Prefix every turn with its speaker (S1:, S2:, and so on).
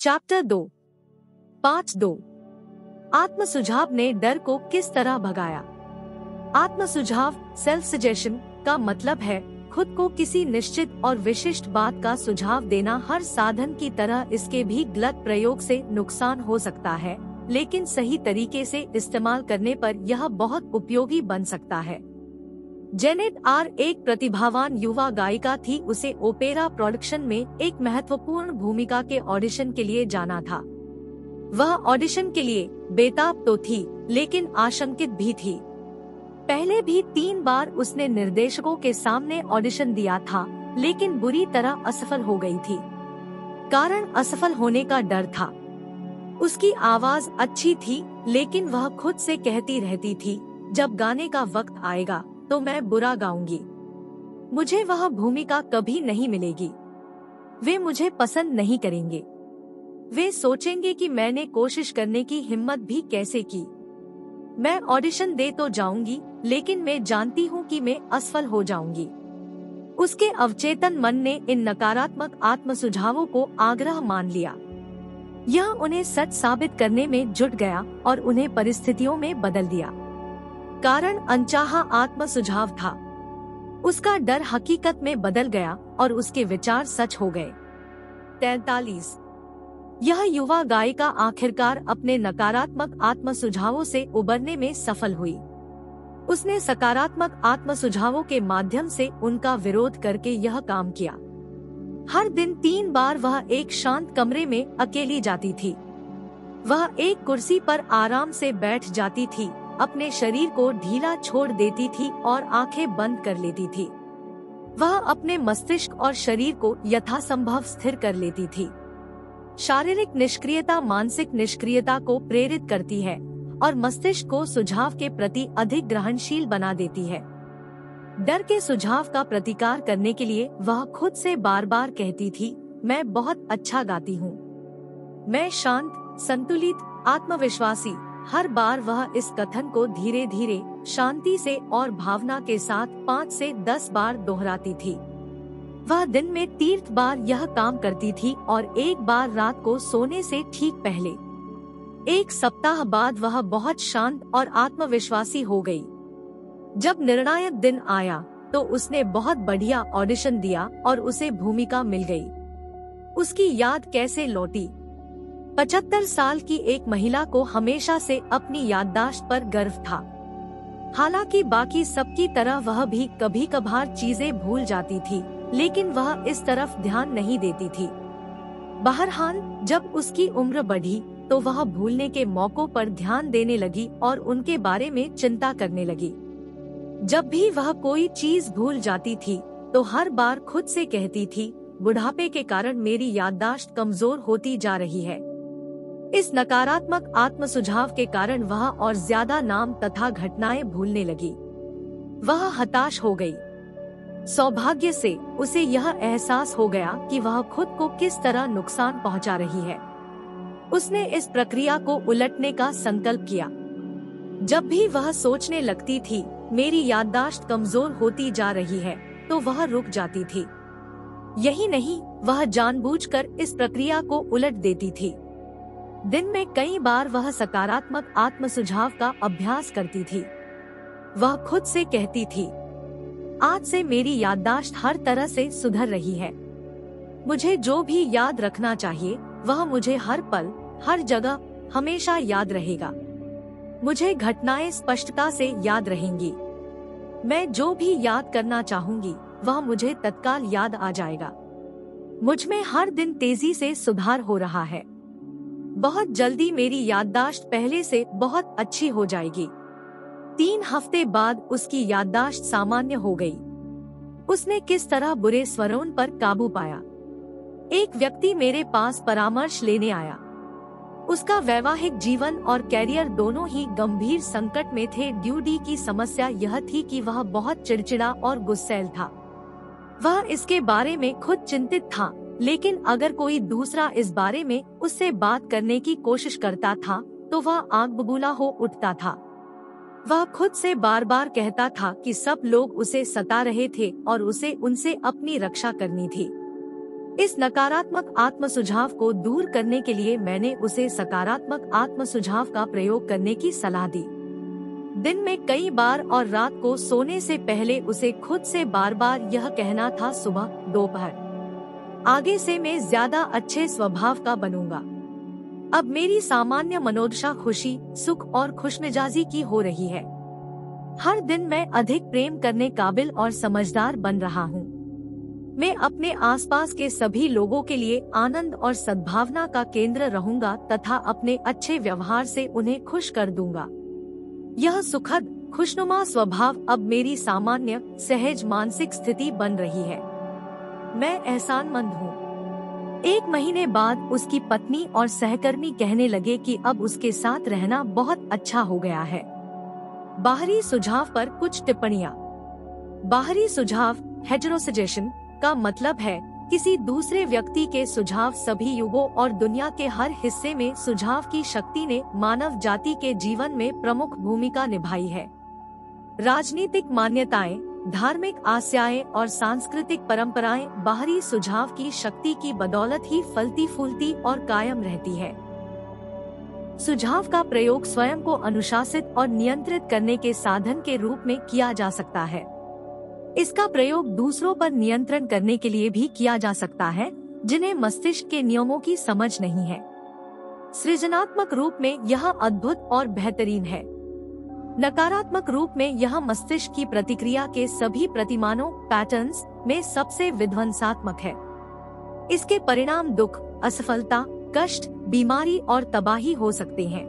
S1: Chapter 2 part 2 आत्म सुझाव ने डर को किस तरह भगाया। आत्म सुझाव सेल्फ सजेशन का मतलब है खुद को किसी निश्चित और विशिष्ट बात का सुझाव देना। हर साधन की तरह इसके भी गलत प्रयोग से नुकसान हो सकता है, लेकिन सही तरीके से इस्तेमाल करने पर यह बहुत उपयोगी बन सकता है। जेनेट आर एक प्रतिभावान युवा गायिका थी। उसे ओपेरा प्रोडक्शन में एक महत्वपूर्ण भूमिका के ऑडिशन के लिए जाना था। वह ऑडिशन के लिए बेताब तो थी, लेकिन आशंकित भी थी। पहले भी 3 बार उसने निर्देशकों के सामने ऑडिशन दिया था, लेकिन बुरी तरह असफल हो गई थी। कारण असफल होने का डर था। उसकी आवाज अच्छी थी, लेकिन वह खुद से कहती रहती थी, जब गाने का वक्त आएगा तो मैं बुरा गाऊंगी। मुझे वह भूमिका कभी नहीं मिलेगी। वे मुझे पसंद नहीं करेंगे। वे सोचेंगे कि मैंने कोशिश करने की हिम्मत भी कैसे की। मैं ऑडिशन दे तो जाऊंगी, लेकिन मैं जानती हूँ कि मैं असफल हो जाऊंगी। उसके अवचेतन मन ने इन नकारात्मक आत्म सुझावों को आग्रह मान लिया। यह उन्हें सच साबित करने में जुट गया और उन्हें परिस्थितियों में बदल दिया। कारण अनचाहा आत्म सुझाव था। उसका डर हकीकत में बदल गया और उसके विचार सच हो गए। 43 यह युवा गायिका आखिरकार अपने नकारात्मक आत्म सुझावों से उबरने में सफल हुई। उसने सकारात्मक आत्म सुझावों के माध्यम से उनका विरोध करके यह काम किया। हर दिन 3 बार वह एक शांत कमरे में अकेली जाती थी। वह एक कुर्सी पर आराम से बैठ जाती थी, अपने शरीर को ढीला छोड़ देती थी और आंखें बंद कर लेती थी। वह अपने मस्तिष्क और शरीर को यथासंभव स्थिर कर लेती थी। शारीरिक निष्क्रियता मानसिक निष्क्रियता को प्रेरित करती है और मस्तिष्क को सुझाव के प्रति अधिक ग्रहणशील बना देती है। डर के सुझाव का प्रतिकार करने के लिए वह खुद से बार बार कहती थी, मैं बहुत अच्छा गाती हूँ। मैं शांत, संतुलित, आत्मविश्वासी। हर बार वह इस कथन को धीरे धीरे, शांति से और भावना के साथ 5 से 10 बार दोहराती थी। वह दिन में 30 बार यह काम करती थी और एक बार रात को सोने से ठीक पहले। 1 सप्ताह बाद वह बहुत शांत और आत्मविश्वासी हो गई। जब निर्णायक दिन आया तो उसने बहुत बढ़िया ऑडिशन दिया और उसे भूमिका मिल गई। उसकी याद कैसे लौटी। 75 साल की एक महिला को हमेशा से अपनी याददाश्त पर गर्व था। हालांकि बाकी सबकी तरह वह भी कभी कभार चीजें भूल जाती थी, लेकिन वह इस तरफ ध्यान नहीं देती थी। बहरहाल जब उसकी उम्र बढ़ी तो वह भूलने के मौकों पर ध्यान देने लगी और उनके बारे में चिंता करने लगी। जब भी वह कोई चीज भूल जाती थी तो हर बार खुद से कहती थी, बुढ़ापे के कारण मेरी याददाश्त कमजोर होती जा रही है। इस नकारात्मक आत्म सुझाव के कारण वह और ज्यादा नाम तथा घटनाएं भूलने लगी। वह हताश हो गई। सौभाग्य से उसे यह एहसास हो गया कि वह खुद को किस तरह नुकसान पहुंचा रही है। उसने इस प्रक्रिया को उलटने का संकल्प किया। जब भी वह सोचने लगती थी, मेरी याददाश्त कमजोर होती जा रही है, तो वह रुक जाती थी। यही नहीं, वह जानबूझकर इस प्रक्रिया को उलट देती थी। दिन में कई बार वह सकारात्मक आत्म सुझाव का अभ्यास करती थी। वह खुद से कहती थी, आज से मेरी याददाश्त हर तरह से सुधर रही है। मुझे जो भी याद रखना चाहिए वह मुझे हर पल, हर जगह, हमेशा याद रहेगा। मुझे घटनाएं स्पष्टता से याद रहेंगी। मैं जो भी याद करना चाहूंगी वह मुझे तत्काल याद आ जाएगा। मुझ में हर दिन तेजी से सुधार हो रहा है। बहुत जल्दी मेरी याददाश्त पहले से बहुत अच्छी हो जाएगी। 3 हफ्ते बाद उसकी याददाश्त सामान्य हो गई। उसने किस तरह बुरे स्वरों पर काबू पाया। एक व्यक्ति मेरे पास परामर्श लेने आया। उसका वैवाहिक जीवन और कैरियर दोनों ही गंभीर संकट में थे। ड्यूडी की समस्या यह थी कि वह बहुत चिड़चिड़ा और गुस्सैल था। वह इसके बारे में खुद चिंतित था, लेकिन अगर कोई दूसरा इस बारे में उससे बात करने की कोशिश करता था तो वह आग बबूला हो उठता था। वह खुद से बार बार कहता था कि सब लोग उसे सता रहे थे और उसे उनसे अपनी रक्षा करनी थी। इस नकारात्मक आत्म सुझाव को दूर करने के लिए मैंने उसे सकारात्मक आत्म सुझाव का प्रयोग करने की सलाह दी। दिन में कई बार और रात को सोने से पहले उसे खुद से बार बार यह कहना था, सुबह, दोपहर, आगे से मैं ज्यादा अच्छे स्वभाव का बनूंगा। अब मेरी सामान्य मनोदशा खुशी, सुख और खुशमिजाजी की हो रही है। हर दिन मैं अधिक प्रेम करने काबिल और समझदार बन रहा हूँ। मैं अपने आसपास के सभी लोगों के लिए आनंद और सद्भावना का केंद्र रहूंगा तथा अपने अच्छे व्यवहार से उन्हें खुश कर दूंगा। यह सुखद, खुशनुमा स्वभाव अब मेरी सामान्य, सहज मानसिक स्थिति बन रही है। मैं एहसानमंद हूँ। 1 महीने बाद उसकी पत्नी और सहकर्मी कहने लगे कि अब उसके साथ रहना बहुत अच्छा हो गया है। बाहरी सुझाव पर कुछ टिप्पणियाँ। बाहरी सुझाव, हेटेरोसजेशन, का मतलब है किसी दूसरे व्यक्ति के सुझाव। सभी युगों और दुनिया के हर हिस्से में सुझाव की शक्ति ने मानव जाति के जीवन में प्रमुख भूमिका निभाई है। राजनीतिक मान्यताएं, धार्मिक आस्याएं और सांस्कृतिक परंपराएं बाहरी सुझाव की शक्ति की बदौलत ही फलती फूलती और कायम रहती है। सुझाव का प्रयोग स्वयं को अनुशासित और नियंत्रित करने के साधन के रूप में किया जा सकता है। इसका प्रयोग दूसरों पर नियंत्रण करने के लिए भी किया जा सकता है, जिन्हें मस्तिष्क के नियमों की समझ नहीं है। सृजनात्मक रूप में यह अद्भुत और बेहतरीन है। नकारात्मक रूप में यह मस्तिष्क की प्रतिक्रिया के सभी प्रतिमानों, पैटर्न्स में सबसे विध्वंसात्मक है। इसके परिणाम दुख, असफलता, कष्ट, बीमारी और तबाही हो सकते हैं।